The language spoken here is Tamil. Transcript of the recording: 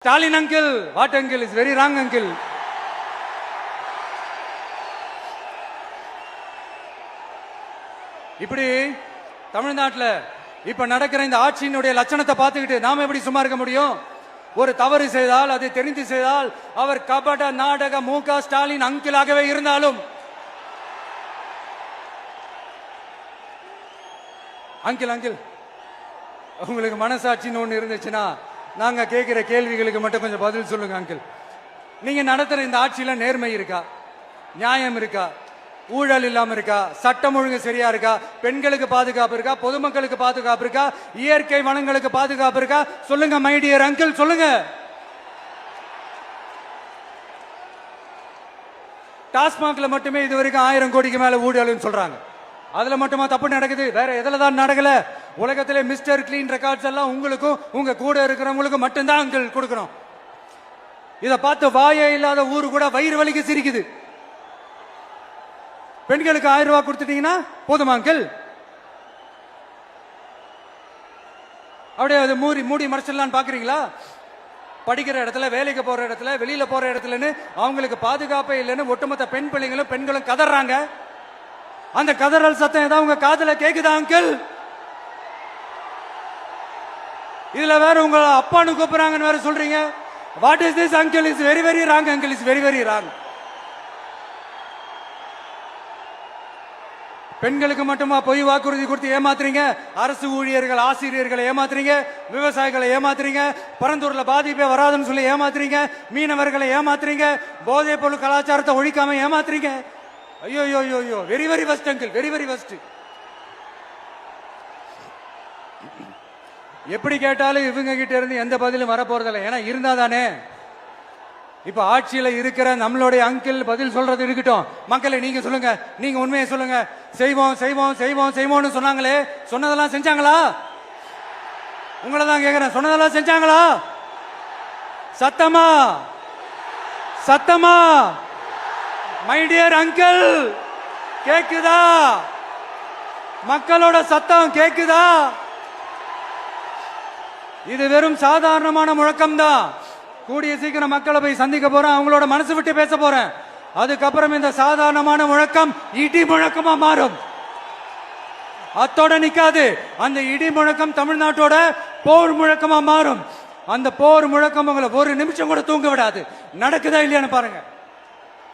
Stalin uncle, what uncle? Is very wrong uncle. இப்படி தமிழ்நாட்டில் இப்ப நடக்கிற இந்த ஆட்சியினுடைய லட்சணத்தை பார்த்துக்கிட்டு நாம எப்படி சும்மா இருக்க முடியும்? ஒரு தவறு செய்தால் அதை தெரிந்து செய்தால் அவர் கபட நாடக மு.க. ஸ்டாலின் அங்கிளாகவே இருந்தாலும் அங்கிள் அங்கிள் உங்களுக்கு மனசாட்சின்னு ஒண்ணு இருந்துச்சுன்னா நாங்க கேட்கிற கேள்விகளுக்கு மட்டும் கொஞ்சம் பதில் சொல்லுங்க அங்கிள். நீங்க நடத்துற இந்த ஆட்சியில நேர்மை இருக்கா, நியாயம் இருக்கா, ஊழல் இல்லாம இருக்கா, சட்டம் ஒழுங்கு சரியா இருக்கா, பெண்களுக்கு பாதுகாப்பு இருக்கா, பொதுமக்களுக்கு பாதுகாப்பு இருக்கா, இயற்கை வளங்களுக்கு பாதுகாப்பு இருக்கா? சொல்லுங்க மை டியர் அங்கிள், சொல்லுங்க. டாஸ்மாக்ல மட்டுமே இது வரைக்கும் 1000 கோடிக்கு மேல ஊழல்னு சொல்றாங்க. அதுல மட்டுமா தப்பு நடக்குது? வேற எதுல தான் நடக்கல? உலகத்திலே மிஸ்டர் கிளீன் ரெக்கார்ட்ஸ் எல்லாம் உங்களுக்கும் உங்க கூட இருக்கிறவங்களுக்கும் மட்டும்தான் அங்கிள் கொடுக்கணும். இத பார்த்து வாயே இல்லாத ஊரு கூட வயிறு வலிக்கு சிரிக்குது. பெண்களுக்கு 1000 ரூபாய் கொடுத்துட்டீங்கன்னா போதுமா அங்கிள்? அப்படியே அது மூடி மறைச்சிடலான்னு பாக்குறீங்களா? படிக்கிற இடத்துல, வேலைக்கு போற இடத்துல, வெளியில போற இடத்துலன்னு அவங்களுக்கு பாதுகாப்பே இல்லைன்னு ஒட்டுமொத்த பெண் பிள்ளைங்களும் பெண்களும் கதறாங்க. அந்த கதறல் சத்தம் ஏதாவது உங்க காதுல கேக்குதா அங்கிள்? இதுல வேற உங்க அப்பான்னு கூப்பிடுறாங்கன்னு வேற சொல்றீங்க. What is this uncle? Is very very wrong uncle, is very very wrong. பெண்களுக்கு மட்டுமா பொய் வாக்குறுதி கொடுத்து ஏமாத்துறீங்க? அரசு ஊழியர்கள், ஆசிரியர்களை ஏமாத்துறீங்க, விவசாயிகளை ஏமாத்துறீங்க, பரந்தூர்ல பாதிப்பே வராதுன்னு சொல்லி ஏமாத்துறீங்க, மீனவர்களை ஏமாத்துறீங்க, போதைப் பொருள் கலாச்சாரத்தை ஒழிக்காம ஏமாத்துறீங்க. ஐயோ ஐயோ ஐயோ, very very வஸ்ட் uncle, very very வஸ்ட். எப்படி கேட்டாலும் இவங்க கிட்ட இருந்து எந்த பதிலும் வரப்போறதில்லை. ஏன்னா இருந்தா தானே. இப்ப ஆட்சியில இருக்கிற நம்மளுடைய அங்கிள் பதில் சொல்றது இருக்கட்டும். மக்களை நீங்க சொல்லுங்க, நீங்க உண்மையை சொல்லுங்க. செய்வோம் செய்வோம் செய்வோம் செய்வோம்னு சொன்னாங்களே, சொன்னதெல்லாம் செஞ்சாங்களா? உங்களை தான் கேக்குறேன், சொன்னதெல்லாம் செஞ்சாங்களா? சத்தமா சத்தமா மை டியர் அங்கிள், கேக்குதா? மக்களோட சத்தம் கேக்குதா? இது வெறும் சாதாரணமான முழக்கம் தான். கூடிய சீக்கிரம் மக்களை போய் சந்திக்க போறேன், அவங்களோட மனசு விட்டு பேச போறேன். அதுக்கப்புறம் இந்த சாதாரணமான முழக்கம் இடி முழக்கமா மாறும். அத்தோட நிக்காது. அந்த இடி முழக்கம் தமிழ்நாட்டோட போர் முழக்கமா மாறும். அந்த போர் முழக்கம் உங்களை ஒரு நிமிஷம் கூட தூங்க விடாது. நடக்குதா இல்லையான்னு பாருங்க.